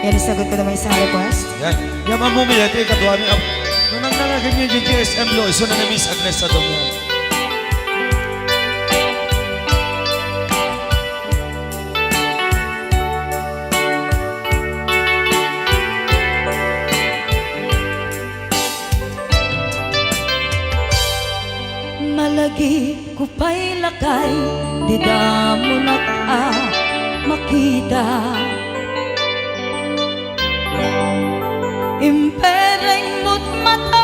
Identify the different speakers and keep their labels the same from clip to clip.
Speaker 1: Yan, sagot ko naman isang request.
Speaker 2: Yan. Yan mamumiyat eh, katuwa niya. Nung nangangagan niya yung GSM lo, iso na Miss Agnes sa dong yan.
Speaker 1: Malagi ko pa'y lakay, di da mo makita. Impereng mo't mata,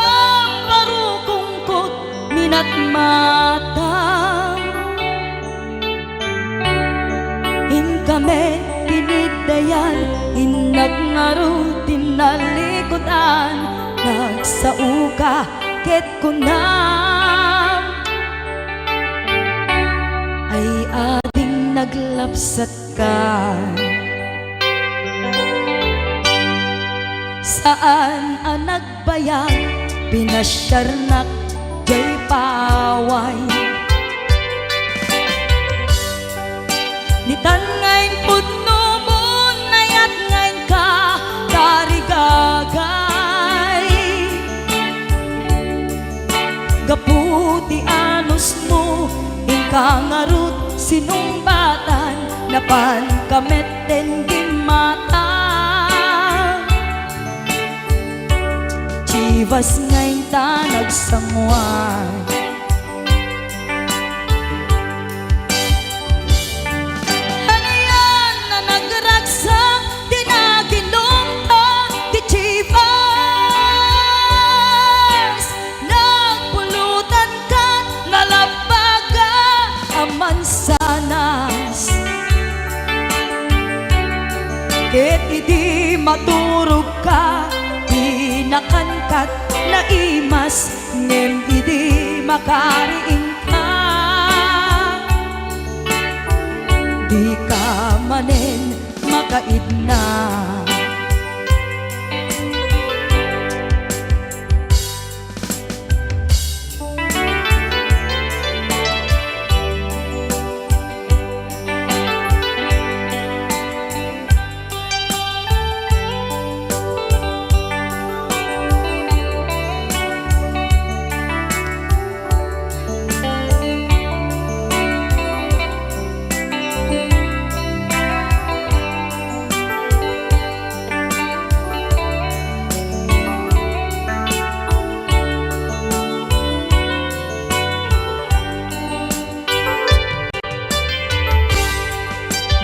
Speaker 1: parukungkot, minat mata. Kami tinidayan, inagnaro, tinalikodan, nagsauka, ket kunam ay ating naglapsat ka. Saan ang nagbayag, pinasyarnak, jay paway. Nitan ngayon putno mo, nayat ngayon ka, tarigagay. Gaputi anos mo, ingkangarut, sinumbatan, napan kameten gimata. Chivas ngayon ta nagsangwan. Ket idi maturog ka, di nakankat na imas, ngem idi makariing ka. Di ka manen makaidna.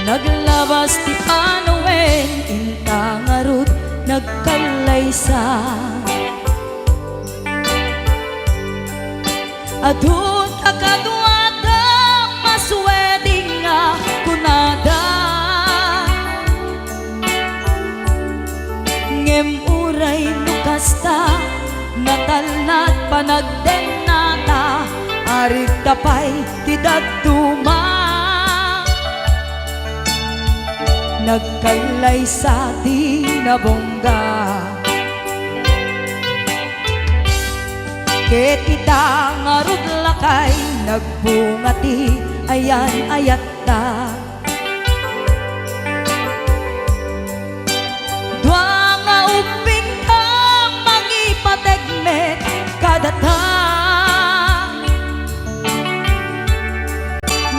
Speaker 1: Naglabas ti panawen, intangarut, nagkalaysa. Adun akadwada, masweding nga kunada. Ngem uray nukasta, natalnat panagdenata, arig tapay tidagtuma. Nagkailay sa tinabongga, ket ita ngarud lakay, nagbungati ayan ayatta. Dua nga uping ka, mangipategmet kadata.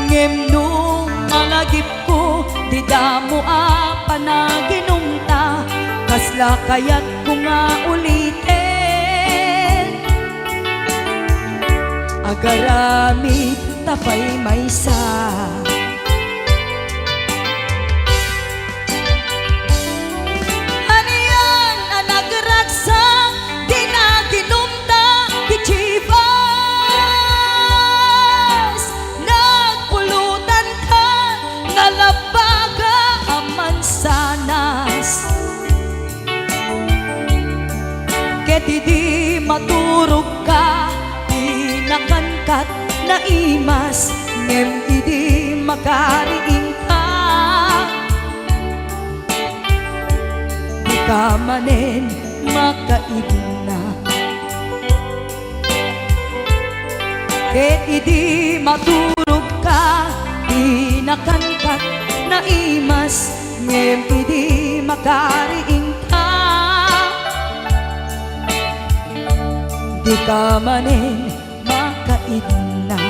Speaker 1: Ngem nung malagip ko, di damo panaginumta, kasla kayat ko nga ulitin. Agaramid tapay maysa. Aniyan ang nagragsak, di naginumta, di chivas. Nagpulutan ka, nalabaga aman sanas. Ket idi maturog ka, di nakankat na imas, ngem idi makariing ka. Di ka manen makaidna. Ket idi maturog ka, di nakankat na imas, ngem idi makariing ka, di ka manin makaidnan.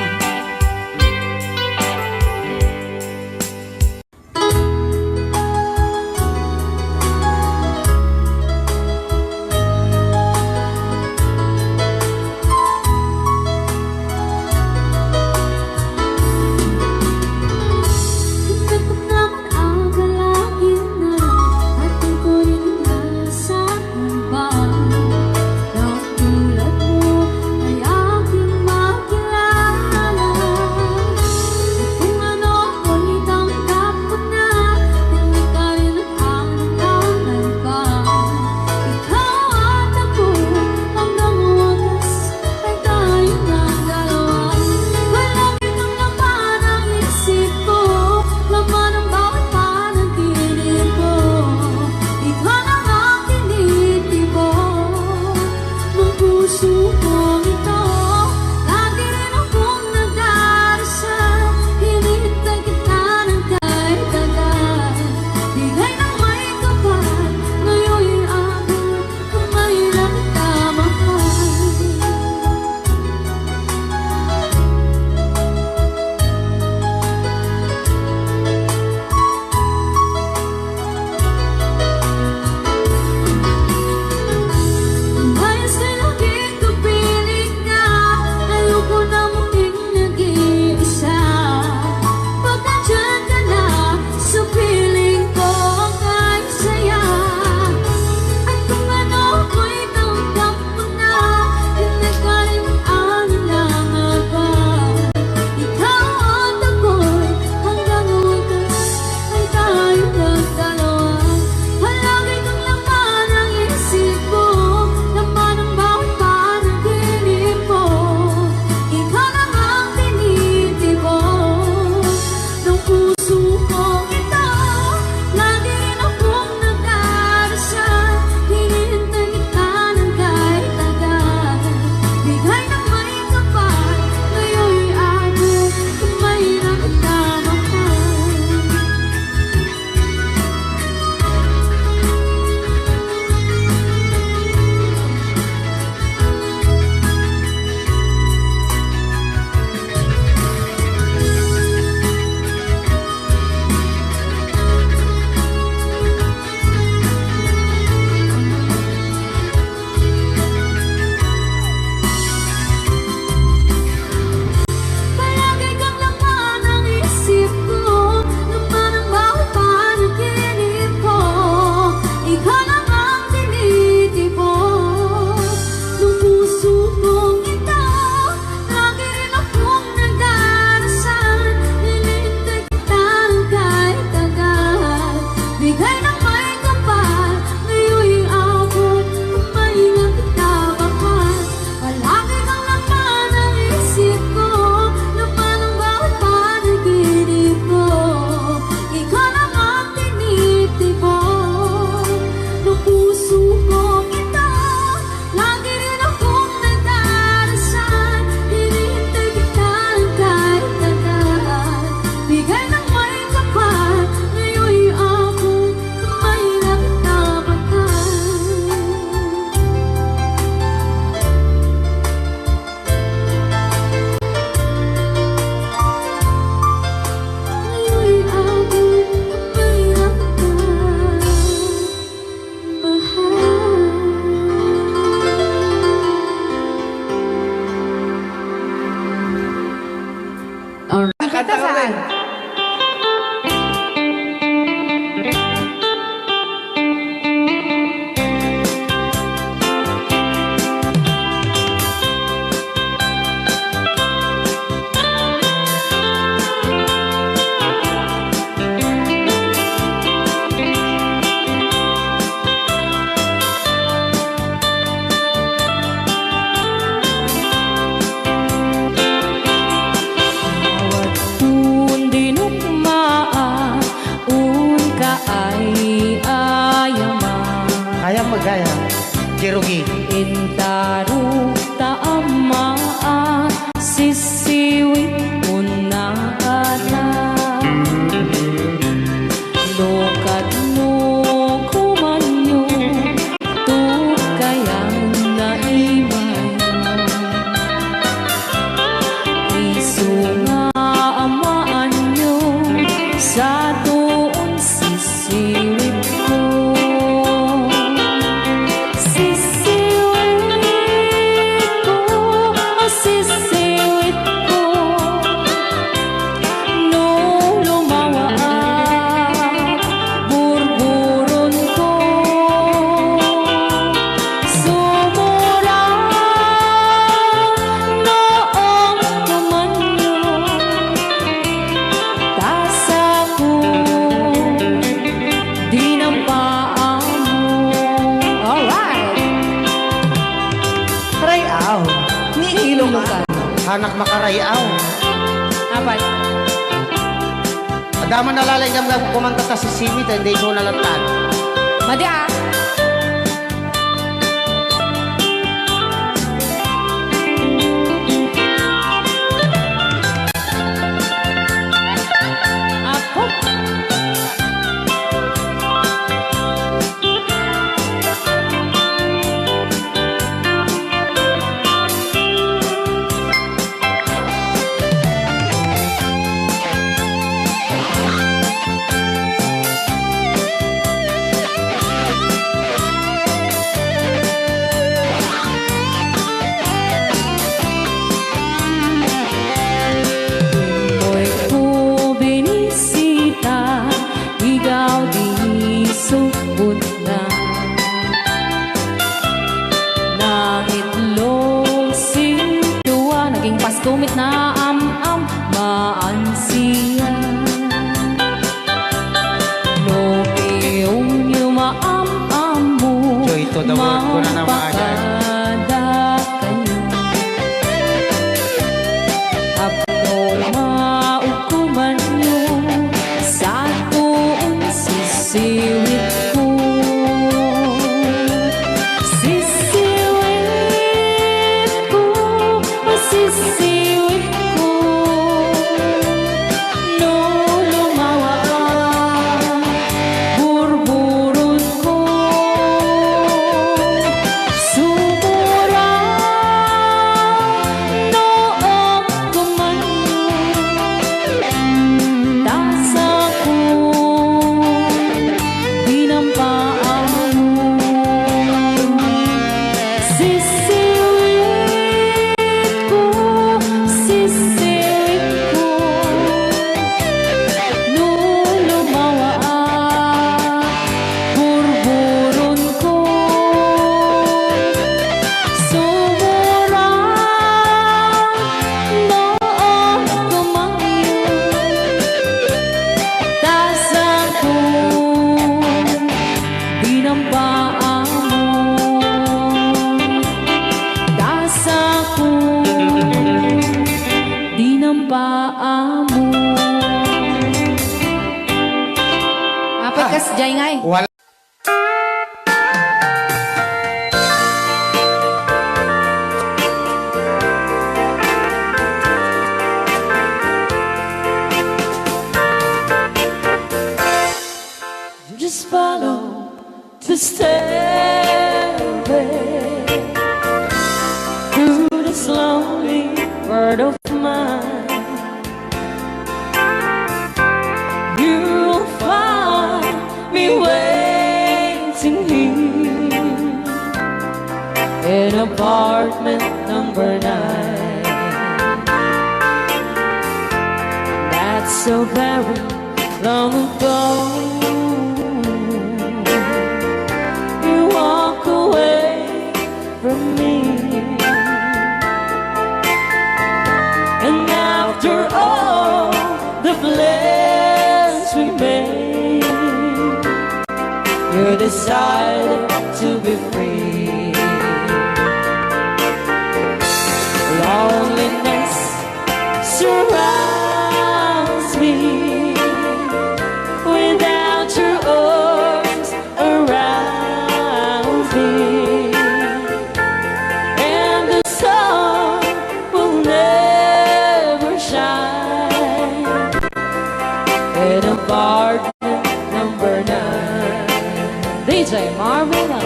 Speaker 3: Kanta saan?
Speaker 4: Kayang magaya, Kirugi.
Speaker 1: Intaru taamaan sisiwit unakata lokad no ko
Speaker 4: anak makarayaw.
Speaker 3: Apay.
Speaker 4: Adaman nalalay gamgam kumanta ta si Simi, hindi ko nalatad.
Speaker 3: Madi ah.
Speaker 1: Ako mo'y ko binisita, ikaw di supot na ng itlog sintuwa, naging pastumit na am-am maansiya. No piyong yumaam-am mo,
Speaker 4: So ito, the word ko na naman agad.
Speaker 1: Maukuman nyo sa tuong sisiwit ko. Sisiwit ko, sisiwit ko. No lumawa ang burburot ko. Sumura noong kumanyo. Tasa ko, dinampaan mo. Sisiwit ko, sisiwit ko. No lumawa ang burburon ko. Sumura noong kumanyo. Tasa ko, dinampaan mo. Tasa ko, dinampaan mo.
Speaker 3: Apay kas jay ngay.
Speaker 4: Wala.
Speaker 1: Just follow the stairway through this lonely world of mine. You'll find me waiting here in apartment number 9. That's so very long ago. You walk away from me, and after all the plans we made, you decided to be free. Loneliness surrounds me without your arms around me, and the sun will never shine in apartment number 9. DJ Marvela.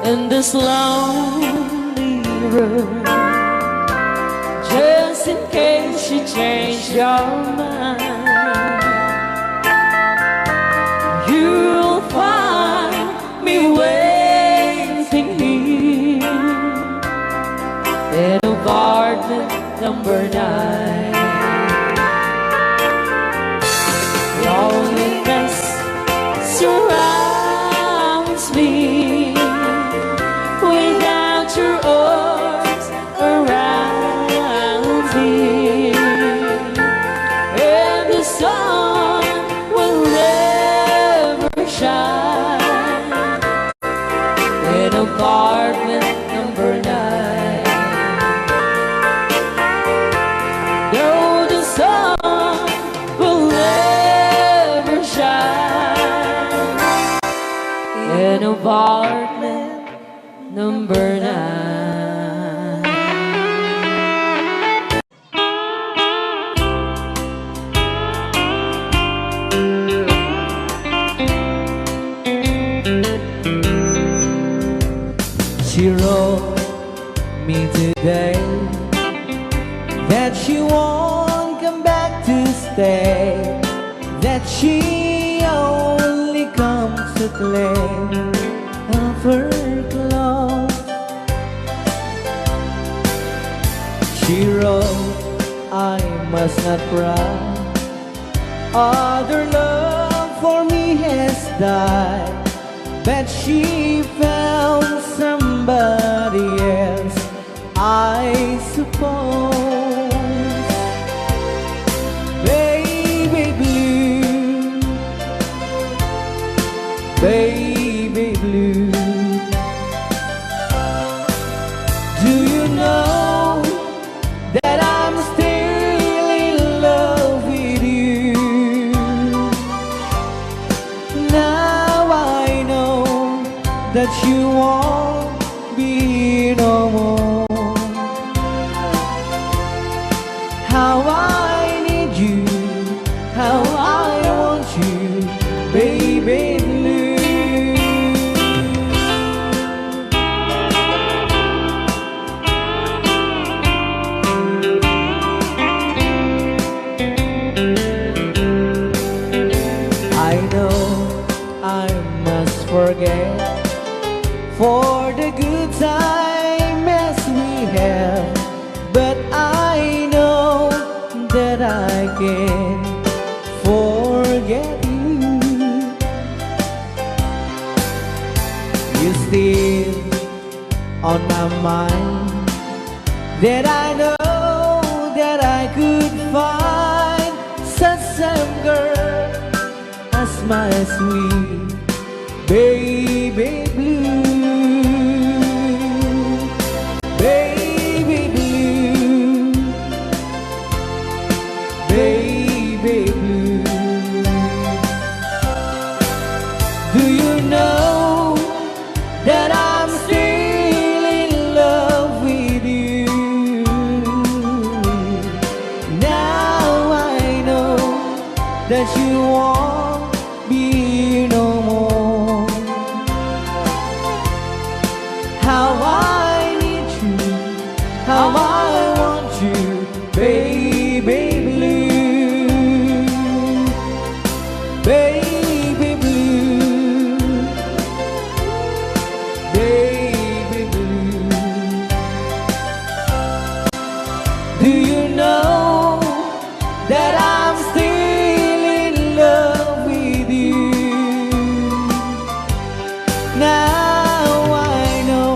Speaker 1: In this lonely room, just in case you change your mind, you'll find me waiting here in apartment number 9.
Speaker 3: apartment number 9.
Speaker 1: She wrote me today that she won't come back to stay, that she only comes to claim of her clothes. She wrote, I must not cry, other love for me has died, but she found somebody else, I suppose. Baby blue, baby blue, do you know that I'm still in love with you? Now I know that you won't be no more. How I need you, how I want you, baby blue. I know I must forget for the good time as we have, but I know that I can forget you. You're still on my mind, that I know that I could find such a girl as my sweet baby blue. Baby blue, baby blue, do you know that I'm still in love with you? Now I know that you won't be no more. How I need you, how I want you, baby blue, baby blue, baby blue. Do you know that I'm still in love with you? Now I know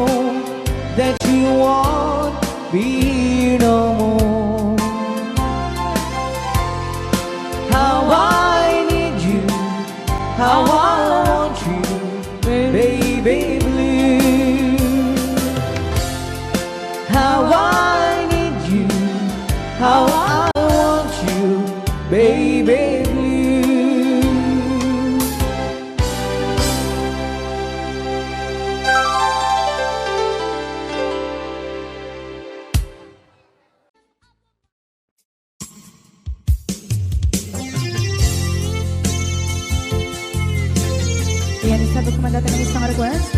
Speaker 1: that you won't be no more. How I need you, how I want you, baby blue. How I need you, how I want you, baby blue.
Speaker 3: Yan, sabi ko mandata ng isang request.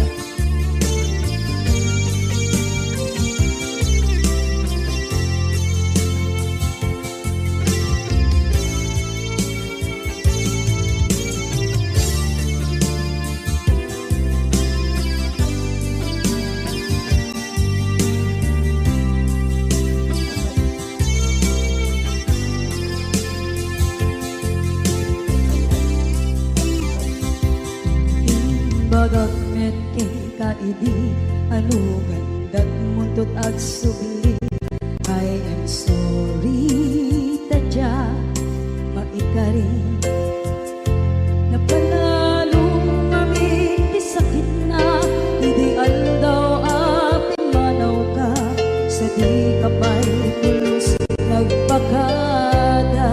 Speaker 1: Bagat met kay kaidi, ano gandat muntot at subli. I am sorry, tadya, maikari. Napanalo ngamit di sakit na, ideal daw apin manaw ka, sa di kapay tulos nagpagada.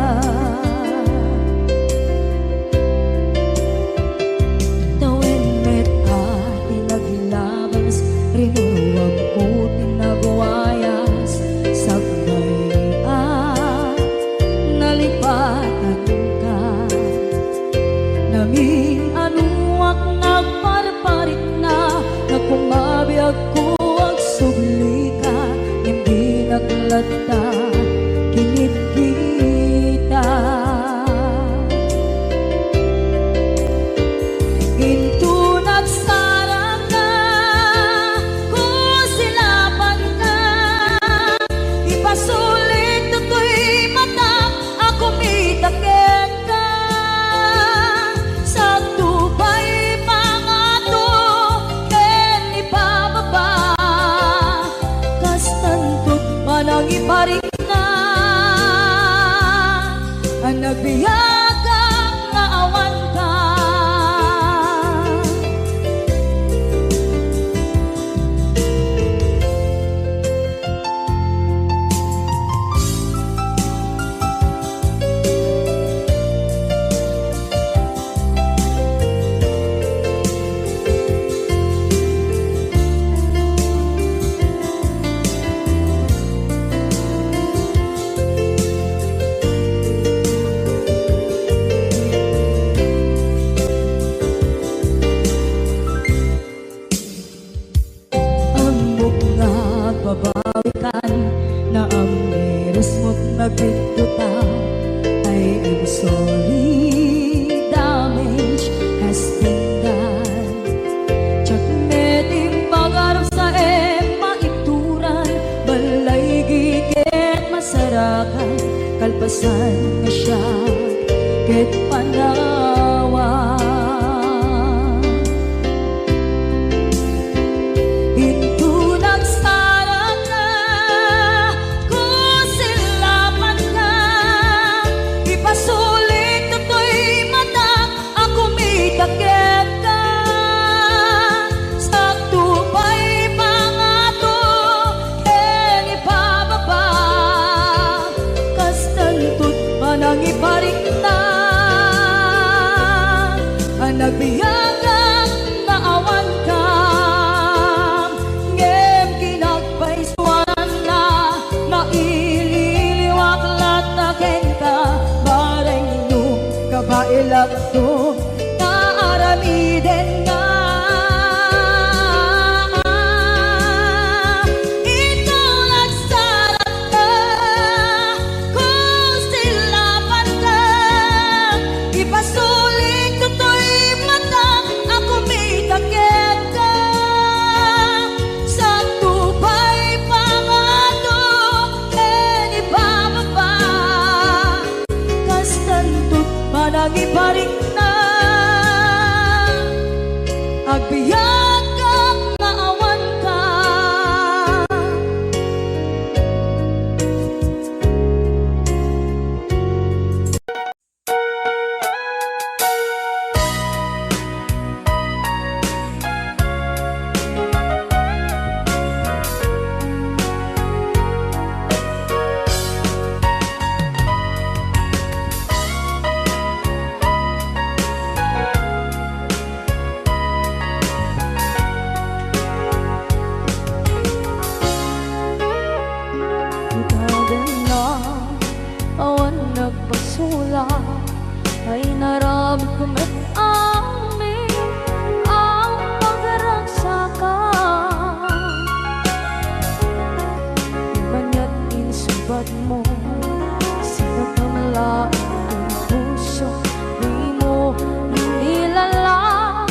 Speaker 1: ket panawa. Hinto nagsarang na kung silapan ka, ipasulit to'y mata ako may takip ka. Sakto pa'y pangato ken ipababa, kastantot manang iparing na ang nagbiyagang naawan ka. Ngem kinagpaisuan na maililiwak lataken ka, bareng no kabailak to naaramiden na. Ikaw nagsarap ka kung silapan ka, ipasulit to'y mata ako may takip ka. Sakto pa'y pangato ken ibababa, kastantot manang iparing na agbiyak kang naawan ka. Ikaw din na awan nagpasula, ay naramit ko met amin ang pagragsakan. Ibanya't insubad mo, sinagkamala ang puso, di mo inilala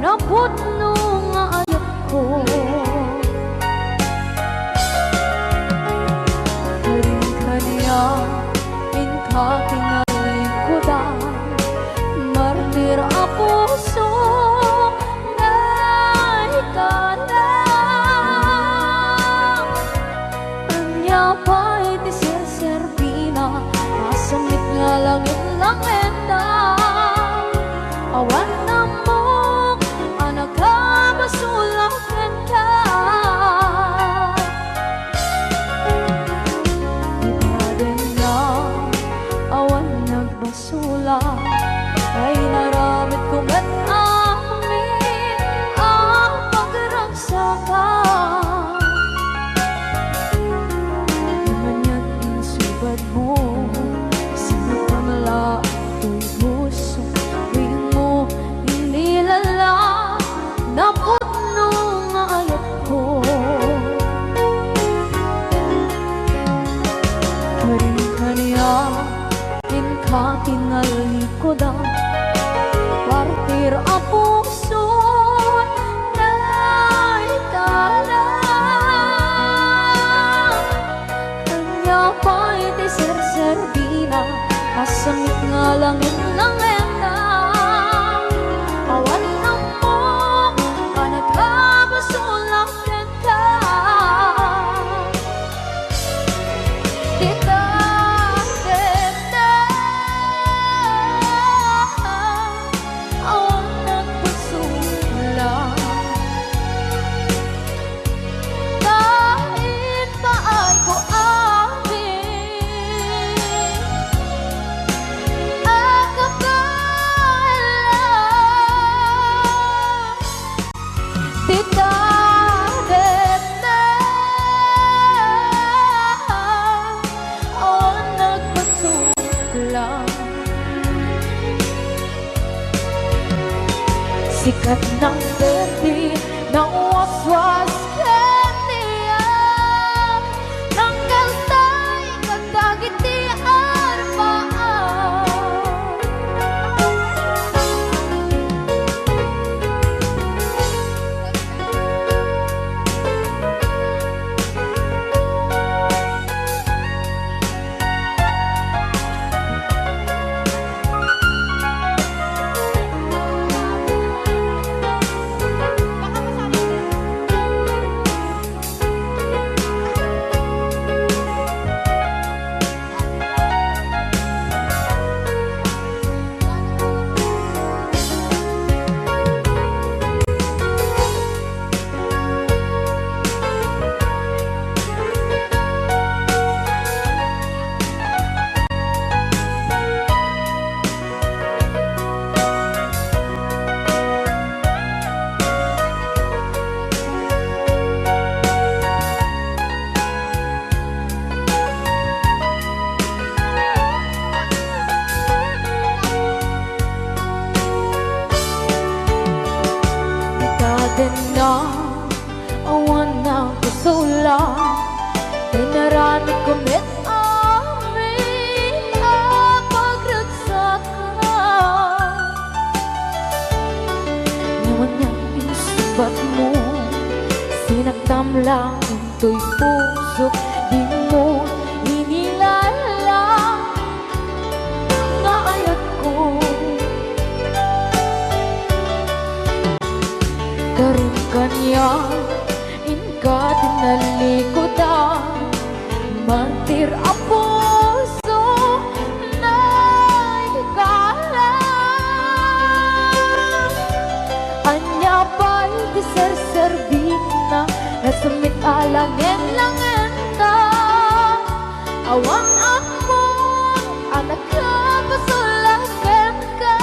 Speaker 1: na putno nga ayat ko. Karing kaniya in kakinalikudan, martir a puso na ikalang. Anya pa'y di serbina, masamit nga langit langenda. Awan na mo anak ka masulakan ka. Ibaden na awan nagbasula, ay naramit ko met amin ang pagragsakan. Ibanya't insubad mo, sinagkamala to'y puso, di mo inilala na putno nga ayat ko. Karing kaniya in kakinalikodan, partir a puso na ikalang. Kanya pa'y di serbina, kasamit nga langit langenda. Awan na mo ka nagkabasulakan ka. Dita dita awan nagpasula, kahit paay ko amin akabalan. Dita dita awan nagpasula, sikat ng berde ng waswas kaniya, tanggal tay kagdagiti arbaan.
Speaker 3: din na awan ng kasula kay narami kumit amin ang pagragsaka naman niyang isubat mo sinagtam lang into'y puso di mo inilala nga ayat ko karon kanya inka tinalikodan mantir ang puso na ikala anya ba'y di serservina nasamit alangin langin ka awan ako anak ka pasulakan ka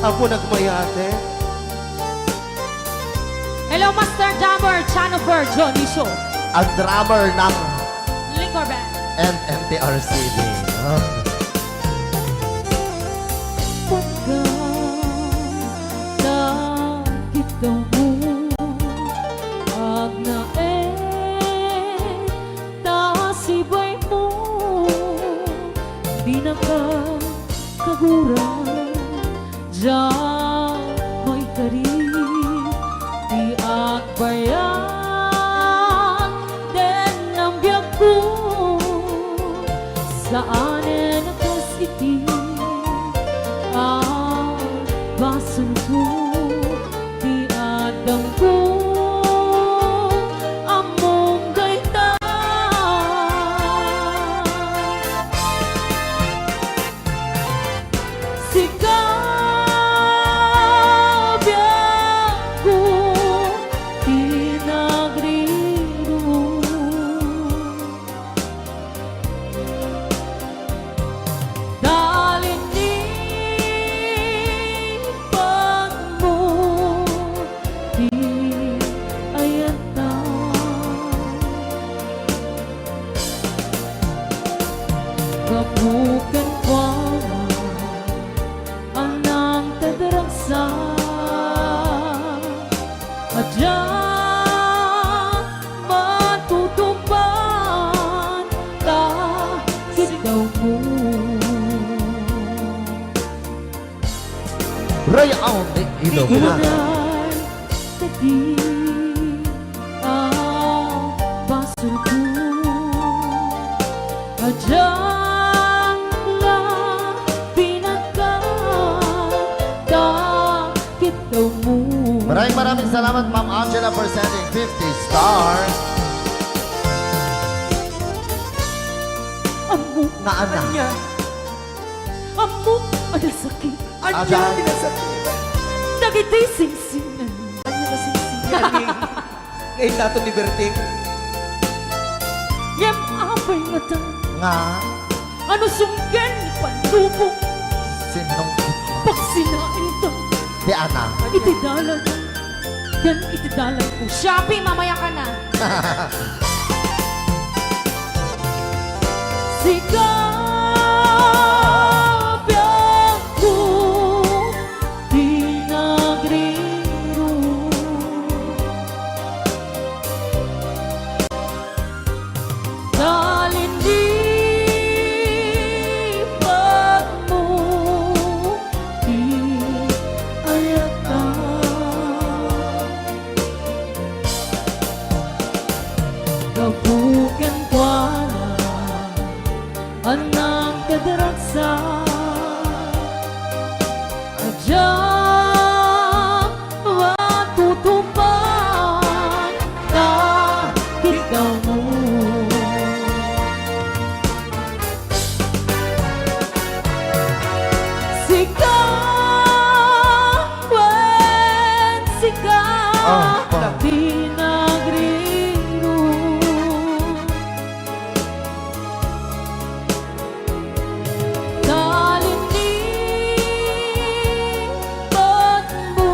Speaker 4: Ako nagmayate.
Speaker 3: Hello, Master Drummer, Chanofer, Johnny Show.
Speaker 4: Ang drummer ng
Speaker 3: Liquor Band.
Speaker 4: and MTRCD.
Speaker 3: Diyan mo'y kari di agbayan den ang biyag ko saan nakasiti ang basan ko di adang ko among
Speaker 4: Ray out ni Ilocano.
Speaker 3: Ikuday tadi ang basol ko. Adyang lang pinagkakit daw mo.
Speaker 4: Maraming salamat, Ma'am Angela, for sending 50 stars.
Speaker 3: Amo
Speaker 4: Na anak.
Speaker 3: amo ada sakit.
Speaker 4: Ajan.
Speaker 3: Dagiti singsingan.
Speaker 5: Ano na singsingan ngayon nato ni Berting?
Speaker 3: Yam apay nga ta.
Speaker 4: Nga.
Speaker 3: Ano sunggan ni pandubong.
Speaker 4: Sinong
Speaker 3: Pagsinain ta.
Speaker 4: di anak.
Speaker 3: Itidalan. Yan itidalan ko. Shopee, mamaya ka na. Sikapyan ko pinagriro. Talinipan mo di ayata. Kabukan kwa anang kadaraksa adyang matutupan kahit daw mo. Sikawan, sikaw pinagriro. Talinipan mo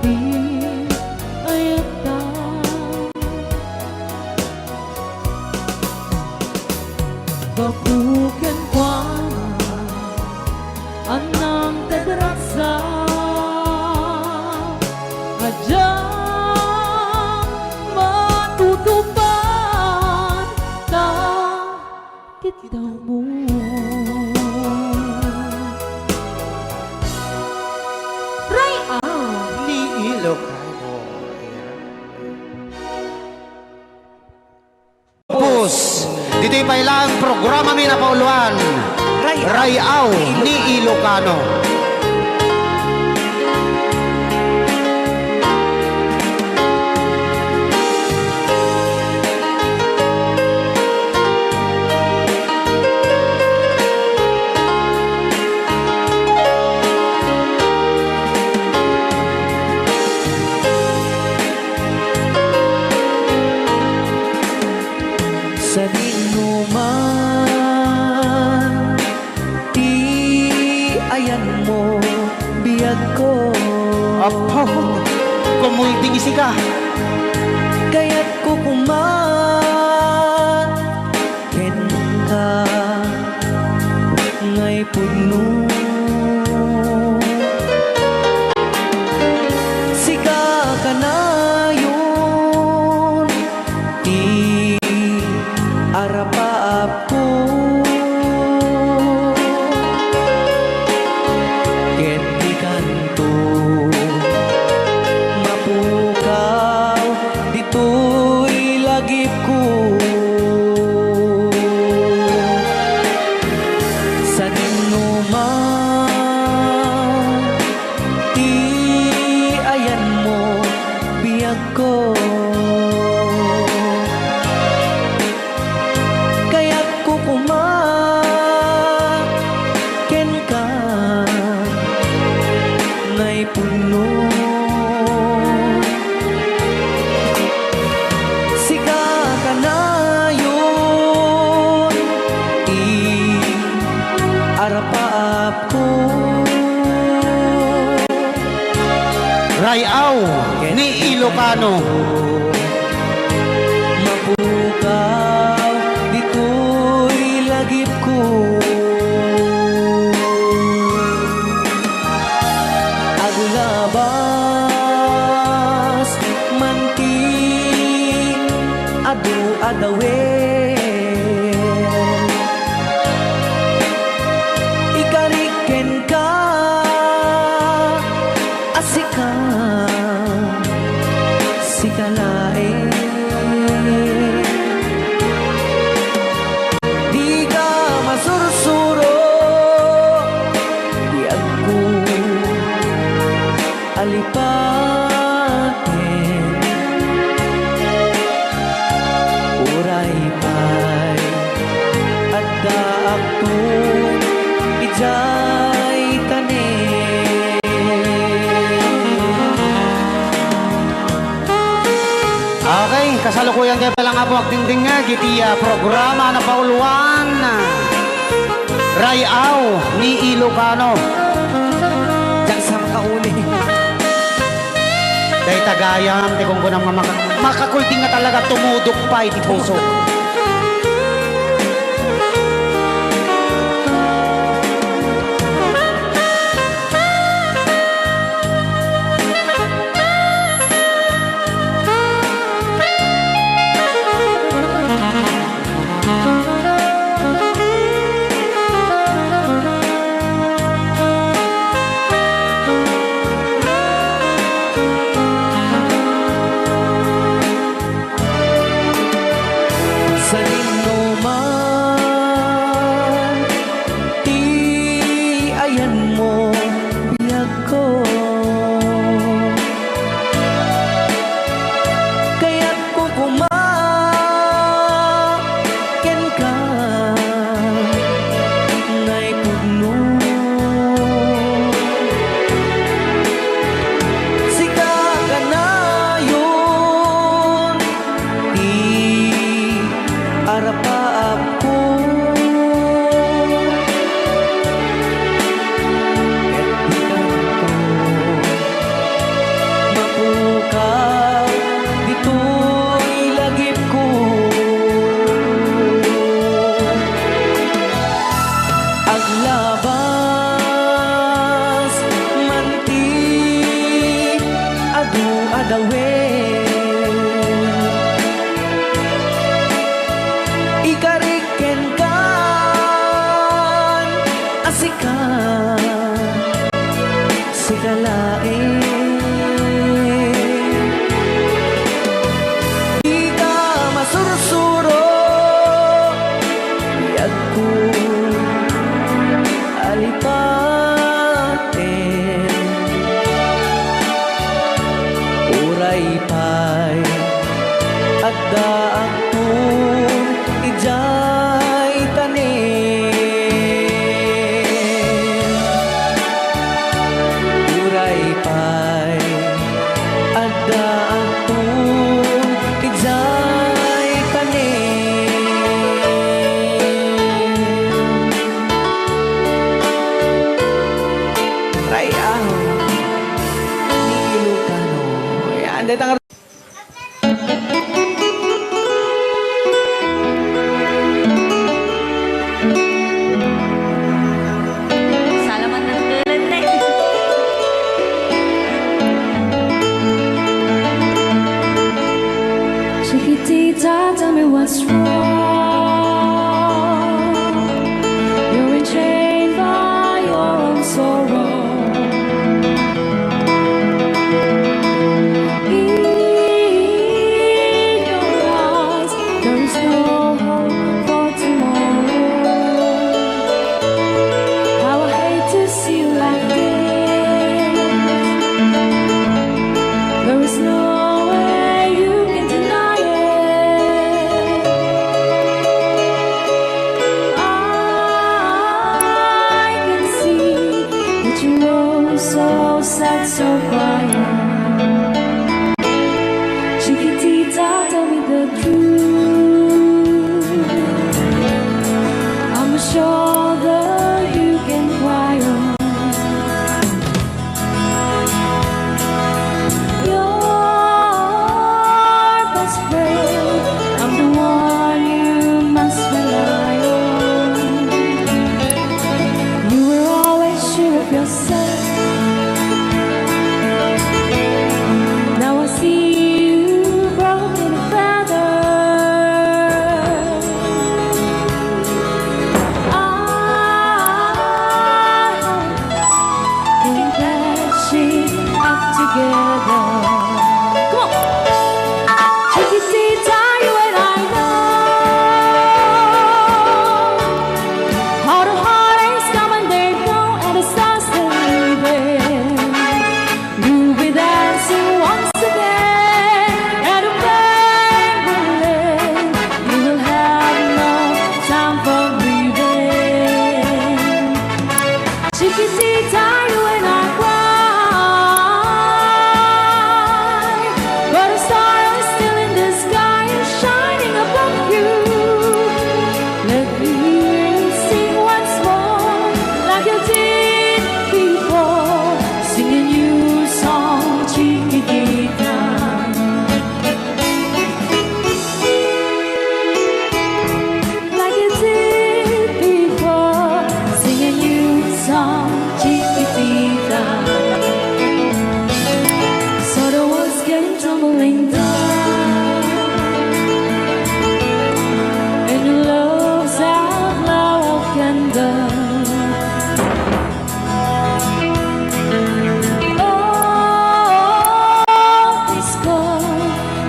Speaker 3: di ayata. Babukan kwa anang kadarasa adyang matutupan kahit daw mo. Ray out
Speaker 5: Ni Ilocano.
Speaker 4: Pus. Dito yung pailang programa may napauluan. Ray out ni Ilocano.
Speaker 5: Sa dinuman, di ayan mo biyag ko.
Speaker 4: Apo. Kumulting isi ka.
Speaker 5: Kaya't ko ken ka ngay puno. Sika ka na yun, di arapaap ko. Ken di kanto mapukaw, dito'y lagip ko. Sa dinuman, di ayan mo biyag ko. Kaya't ko ken ka ngay puno. Sika ka na yun, arapaap ko.
Speaker 4: Ray out ni Ilocano.
Speaker 5: Mapukaw, dito'y lagip ko. Agulabas, manting, adu-adawen. Ikariken ka
Speaker 4: Okay, kasalukuyan kayo palang nga po agdingding nga gitiya programa na pauluan Rayaw ni Ilocano.
Speaker 5: Diyan sa makauli.
Speaker 4: Dahil tagayam, di kung kunang makakulting nga talaga tumudok pa iti puso.
Speaker 5: Sa lino man, ti ayan mo, biyag ko. Kaya't kukumaken ka, na'y pugno. Sika ka na yun, arapaap ko. Ket di kanto mapukaw dito'y lagip ko. Aglabas manti adu adawen. Ikariken kan asika sigalain. Di ka masursuro biyag ko alipaten. Uray pa'y adda akong ijay tanin. Uray pa'y adda akong ijay tanin. Rayaw ni Ilocano. Yan, dito nga.
Speaker 1: Salamat ng tulad na Chiquitita, tell me what's wrong. You're enchained by your own sorrow. In your eyes, there is no hope for tomorrow. How I hate to see you like this. There is no way you can deny it.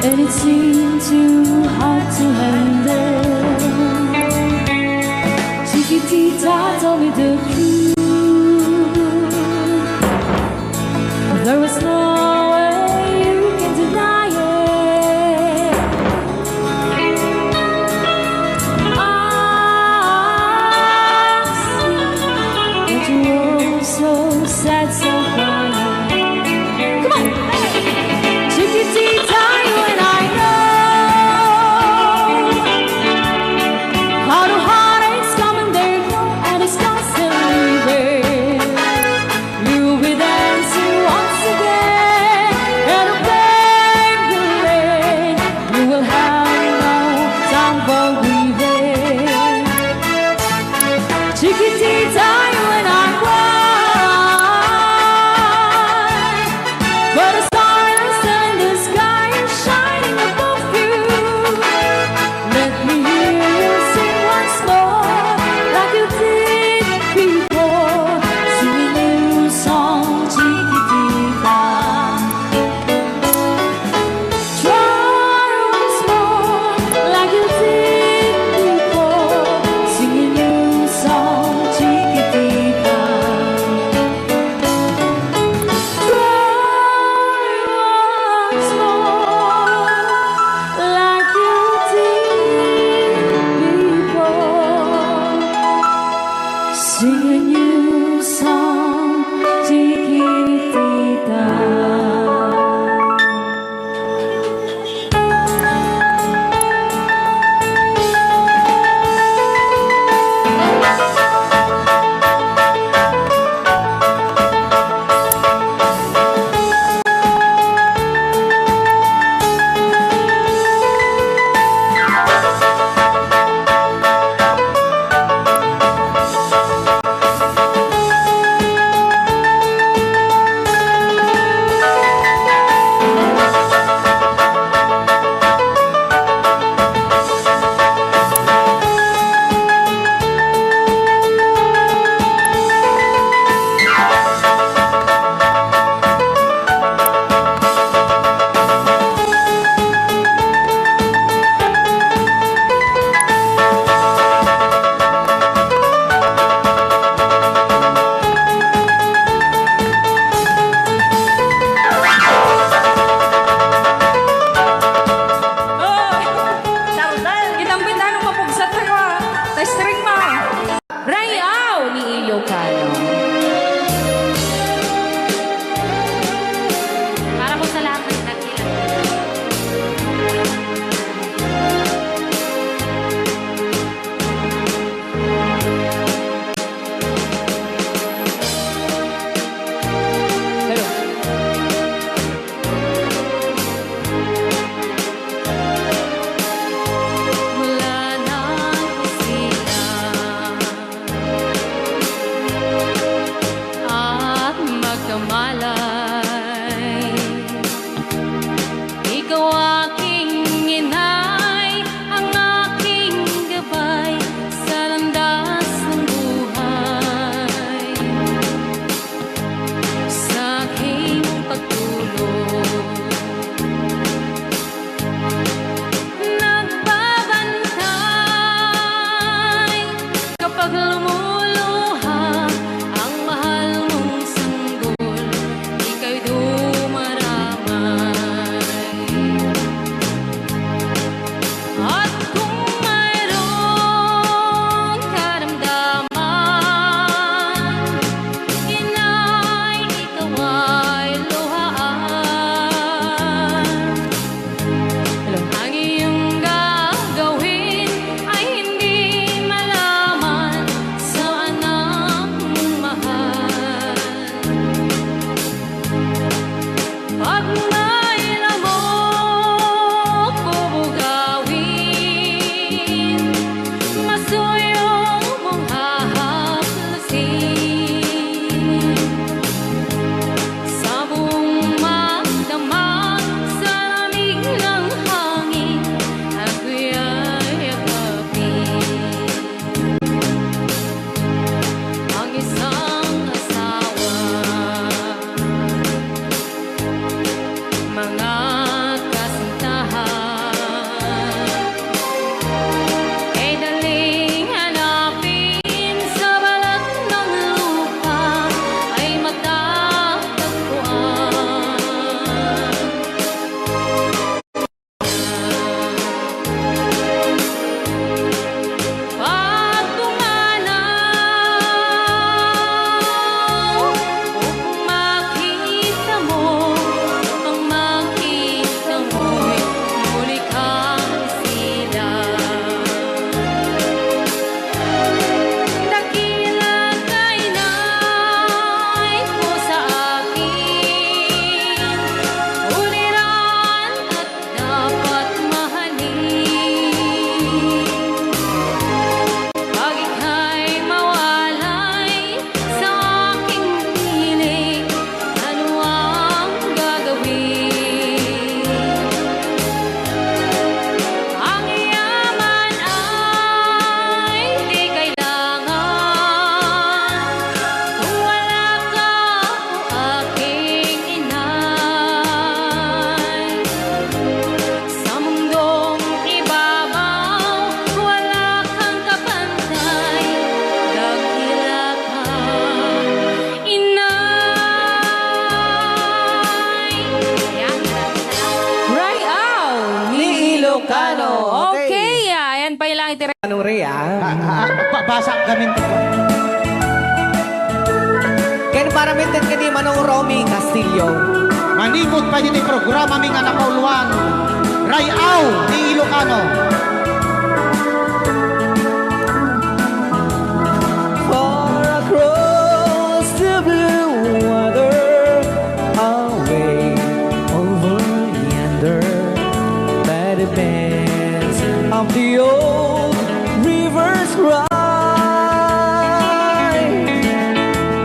Speaker 1: and it seemed too hard to handle. Chiquitita told me the truth. There was no way you can deny it. I see that you were so sad, so crying. Come on, Chiquitita, you and I know how the heartaches come and they go, and it's constantly
Speaker 5: Ilocano.
Speaker 3: Okay, ayan pa ilang itira.
Speaker 5: Anong Ray,
Speaker 4: Basa kami ito.
Speaker 5: Ken para mintin ka di Manong Romy Castillo.
Speaker 4: Manipot pa din yung programa mi nga napauluan. Rayaw ni Ilocano.
Speaker 5: Far across the blue water, away over yonder, by the banks of the old rivers ride,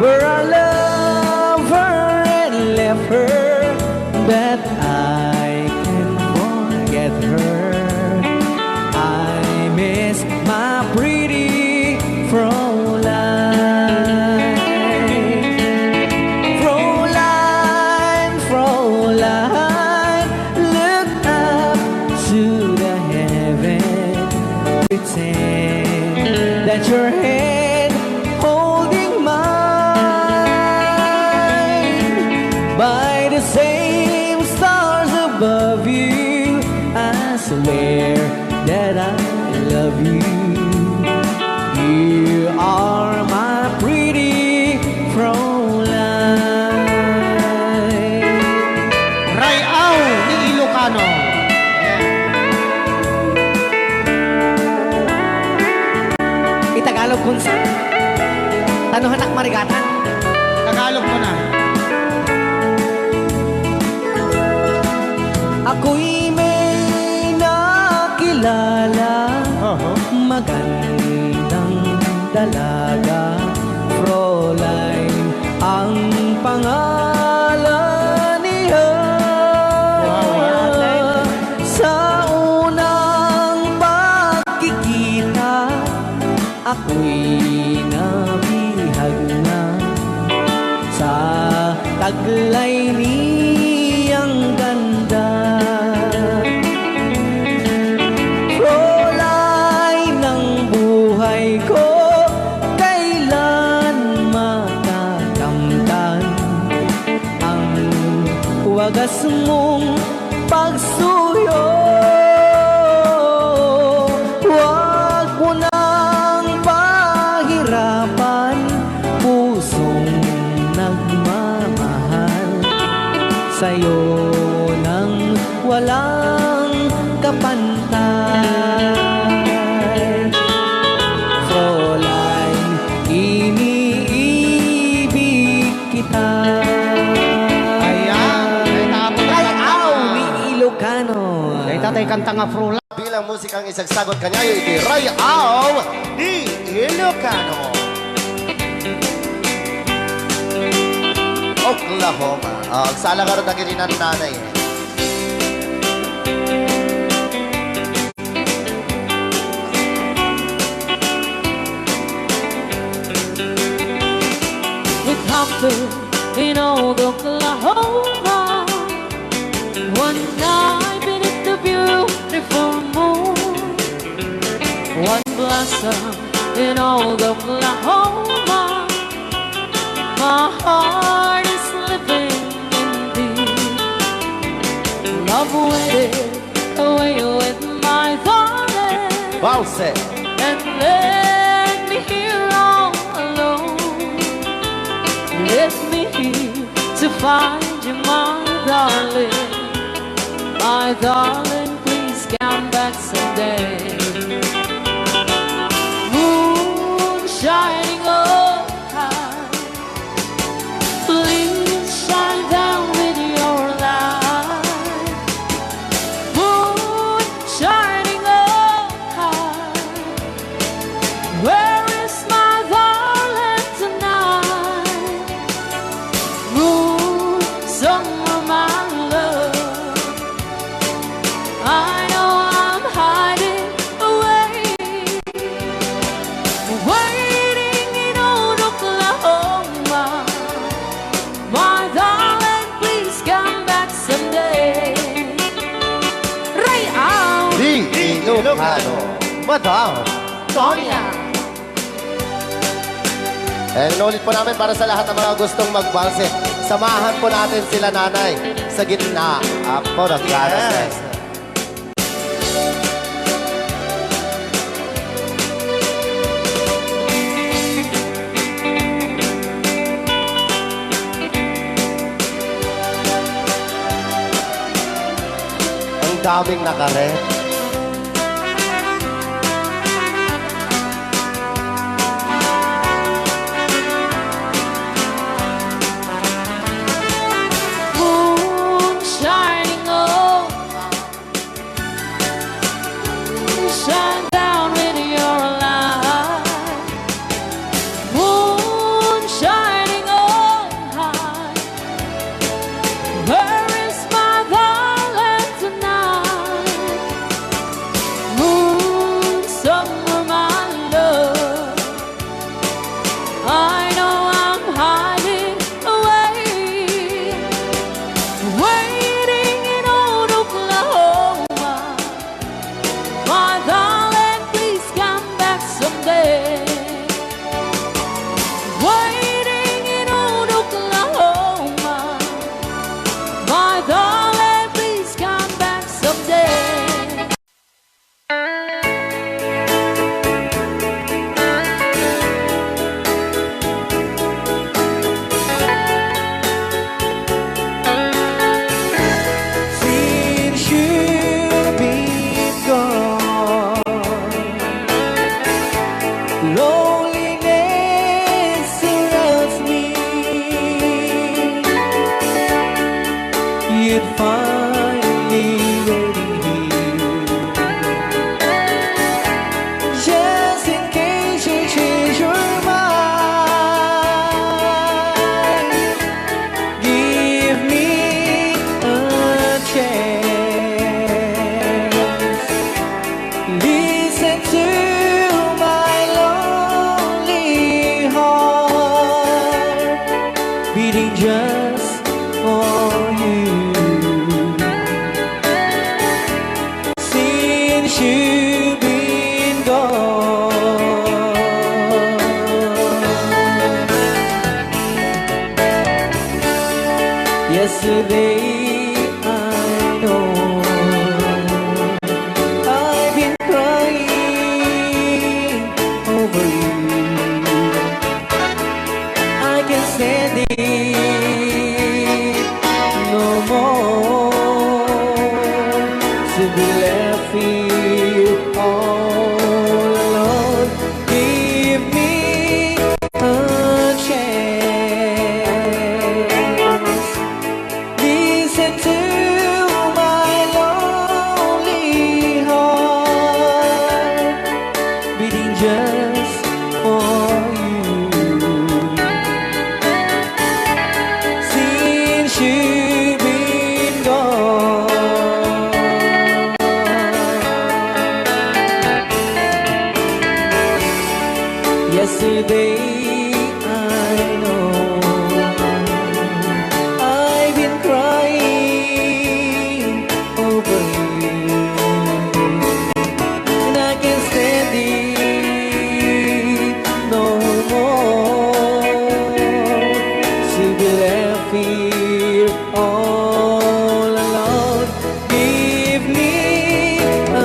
Speaker 5: where I love her and left her, but I can't forget her. I miss my pretty Fräulein. Fräulein, Fräulein, look up to the heaven, pretend that your hand holding mine. By the same stars above you, I swear that I love you. You are my pretty Fräulein.
Speaker 4: Rayaw ni Ilocano.
Speaker 5: Itagalog kung sa tanuhanak marigatan.
Speaker 4: Tagalog mo na.
Speaker 5: Ako'y may nakilala, magandang dalaga, Fräulein ang pangalan niya. Sa unang pagkikita, ako'y nabihag na sa taglay niyang ganda. Fräulein ng buhay ko, kailan matakamtan ang wagas mong pagsuyo. Huwag mo nang pahirapan pusong nagmamahal sa'yo nang walang kapantay. Fräulein, iniibig kita.
Speaker 4: Ayan.
Speaker 5: Rayaw ni Ilocano.
Speaker 4: Kay tatay kanta nga Frula.
Speaker 6: Bilang musikang isagsagot kanya iti Rayaw ni Ilocano. Oklahoma. Agsala ka rin na kininan nanay.
Speaker 3: We camped in old Oklahoma one night beneath the beautiful moon. One blossom in old Oklahoma. My heart is living in thee. Love waited away with my darling,
Speaker 6: Bause.
Speaker 3: and let me here all alone. Let me here to find you, my darling. My darling, please come back someday. Moon shining oh high, please shine down with your light. Moon shining oh high, where is my darling tonight? Moon, summer, my love, I know I'm hiding away, waiting in old Oklahoma. My darling, please come back someday. Rayaw
Speaker 6: Di Ilocano. Madam.
Speaker 3: Sonia.
Speaker 6: And inulit po namin para sa lahat ng mga gustong magbanse. Samahan po natin sila nanay sa gitna. Apo, nagkaras. daming nakaret.
Speaker 3: Moon shining on, shine down with your light. Moon shining on high. Where is my darling tonight? Moon, summer, my love. I know I'm hiding away, waiting in old Oklahoma. My darling, please come back someday. Waiting in old Oklahoma. My darling, please come back someday.
Speaker 5: Since you've been gone, loneliness surrounds me. You'd find me waiting here, just in case you change your mind. Give me a chance. Listen to my lonely heart beating just for you. Since you've been gone, yesterday I know I've been crying over you. I can stand it no more, to be left here all alone. Give me a chance. Listen to my lonely heart beating just for you. Since you've been gone, yesterday I know I've been crying over you, and I can't stand it no more, to be left here all alone. Give me a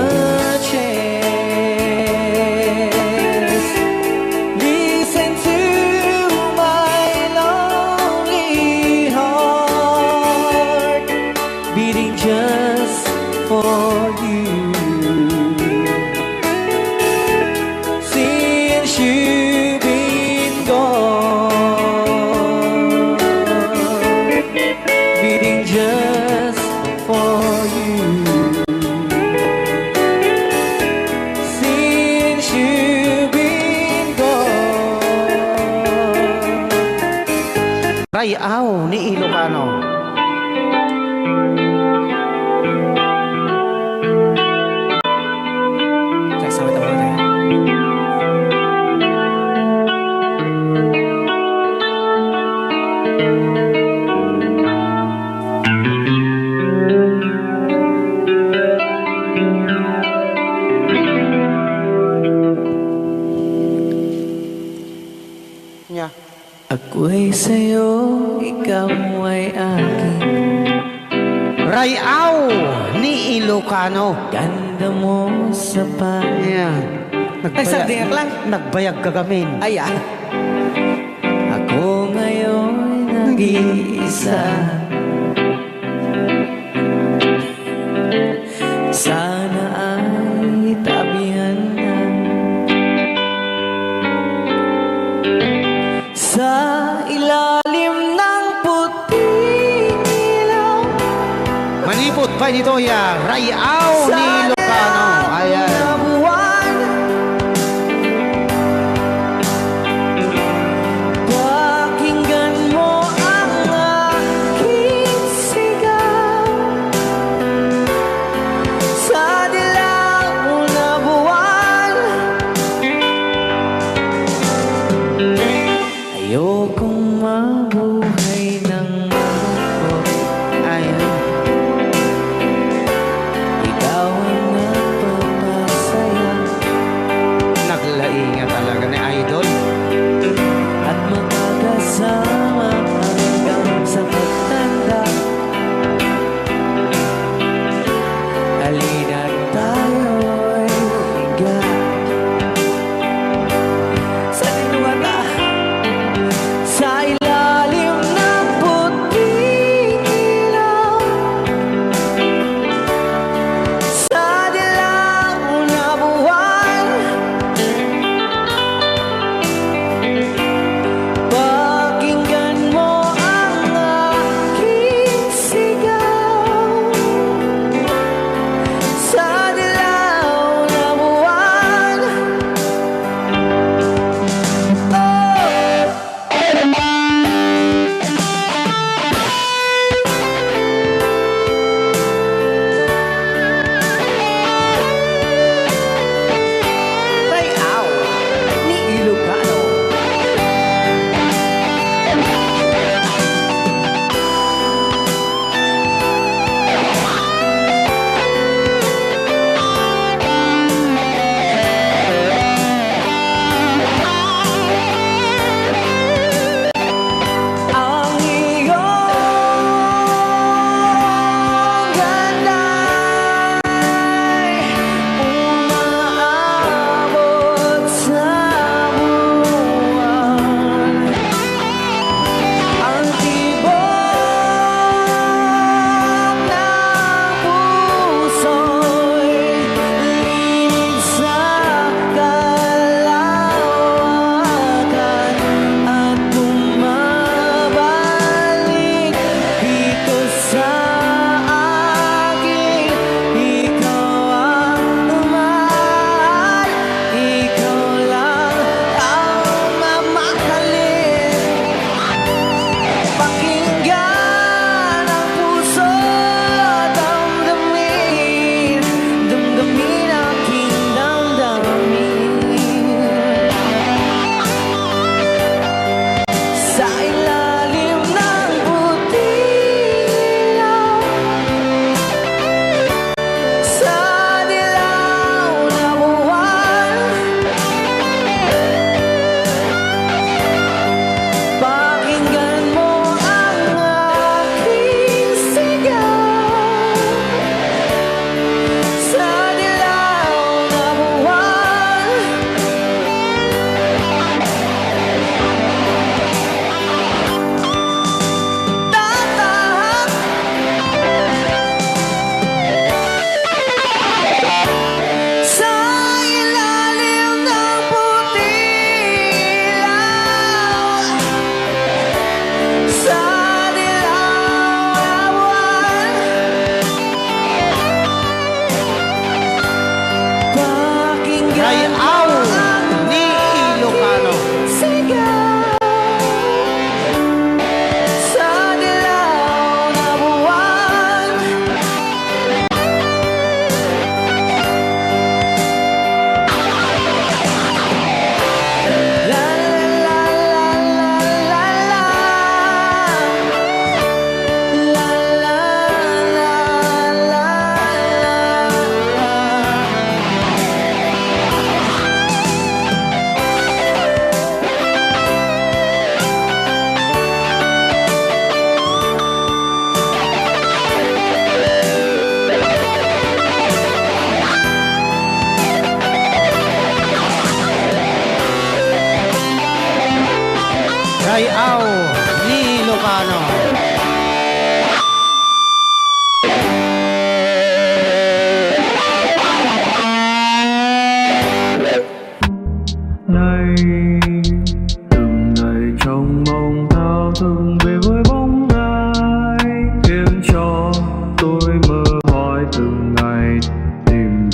Speaker 5: chance. Listen to my lonely heart beating just for you. Since you've been gone, beating just for you. Since you've been gone.
Speaker 4: Rayaw ni Ilocano.
Speaker 5: Sama tayo tayo.
Speaker 4: Nya.
Speaker 5: Ako'y sa'yo, ikaw ay akin.
Speaker 4: Rayaw ni Ilocano.
Speaker 5: Ganda mo sa
Speaker 4: Ayan.
Speaker 5: Ay, sardinak lang.
Speaker 4: Nagbayag kagamin.
Speaker 5: Ayan. Ako ngayon nag-iisa.
Speaker 4: dito ya, Rayaw ni Ilocano. Ayan.
Speaker 1: Pakinggan mo ang aking sigaw sa dilaw na buwan. Ayokong mabuhay ng malungkot. Ayan. Ikaw ang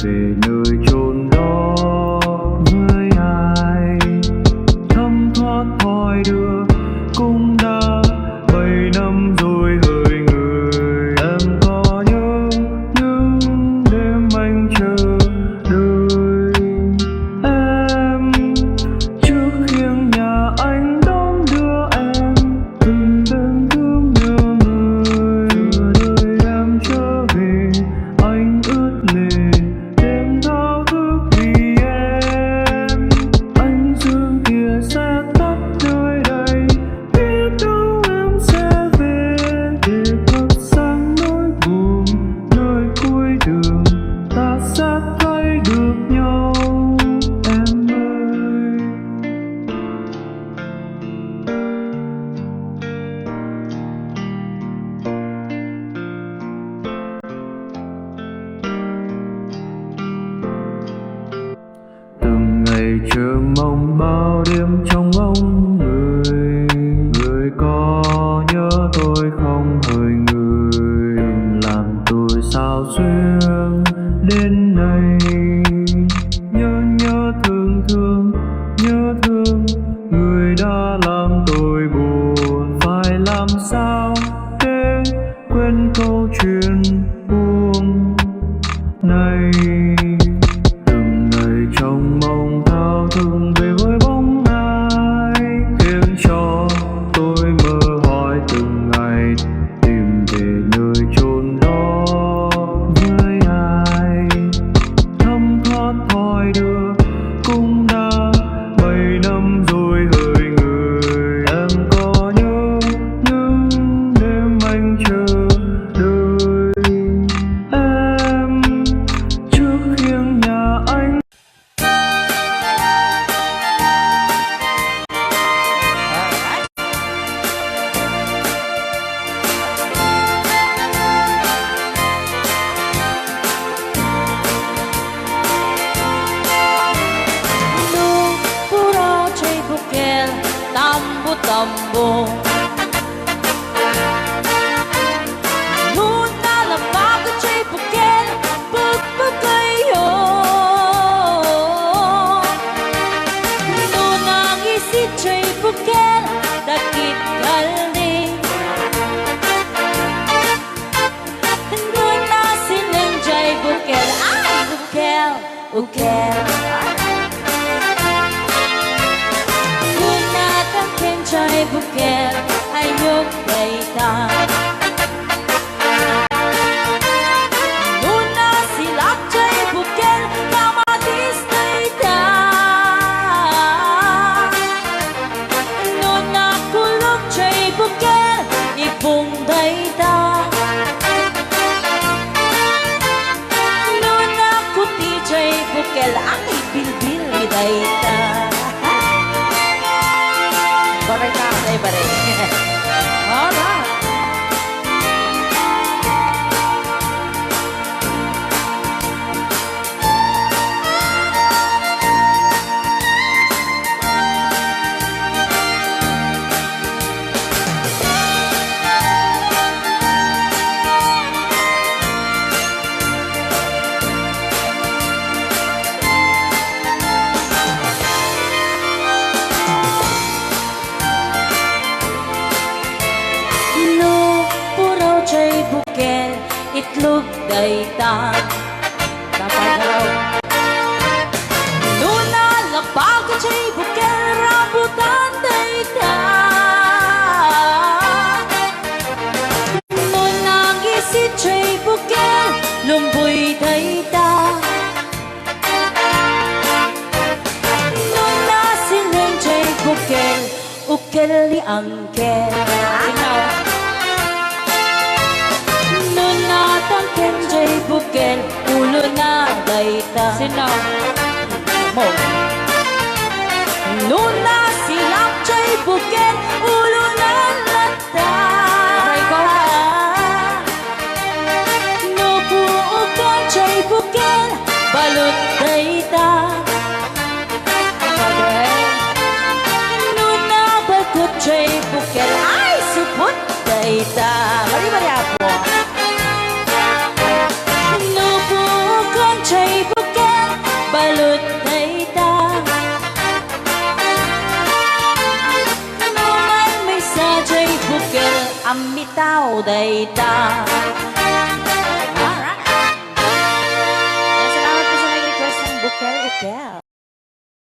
Speaker 7: về nơi chốn đó với ai thấm thoát thoi đưa cũng đã 7 năm rồi hỡi người. Em có nhớ những đêm anh chờ đợi em trước khiêng nhà anh đón đưa em từng đêm thương nhớ người. Chờ đợi em trở về anh ướt lệ đêm thao thức vì em. Ánh dương kia sẽ tắt nơi đây, biết đâu em sẽ về để thắp sáng nỗi buồn nơi cuối đường. Ta sẽ thấy được nhau em ơi. Từng ngày chờ mong bao đêm trong ngóng người. Người có nhớ tôi không hỡi người? Đừng làm tôi sao xuyên đến nay. Nhớ nhớ thương thương, nhớ thương người đã làm tôi buồn. Phải làm sao để quên câu chuyện buồn này? Từng ngày trong mong thao thức về với bóng ai, khiến cho tôi mơ hỏi từng ngày tìm về nơi chốn đó với ai thấm thoát thoi đưa cũng đã 7 năm rồi hỡi người. Em có nhớ những đêm anh chờ đợi em trước khiêng nhà anh.
Speaker 1: Nung puro chay bukel, tambo tambo. Nung nalabag chay bukel, pagpagayo. Nung nangisit chay bukel, dakit galing. Nung nasilang chay bukel, ay bukel, bukel. Chay bukel ayok baita. Nuna silap chay bukel kamatis baita. Nuna kulog chay bukel ipong baita. Nuna kuti chay bukel ang ibilbil baita. Baray ka, baray. Alright. Itlog dayta. Dapat raw. Nuna lapag chay bukel rambutan dayta. Nuna gisit chay bukel lumboy dayta. Nuna silang chay bukel ukel ni angkel. Tangken jay bukel ulo na dayta. Sino? Mo. Nuna silap jay bukel ulo na lata. Aray ko. Nupuukan jay bukel balot dayta. Nuna bakot jay bukel ay supot dayta. Mari-mari apo. Nupuukan jay bukel amitaw dayta. Alright. Salamat po sa nag-request ng Bukel Hotel.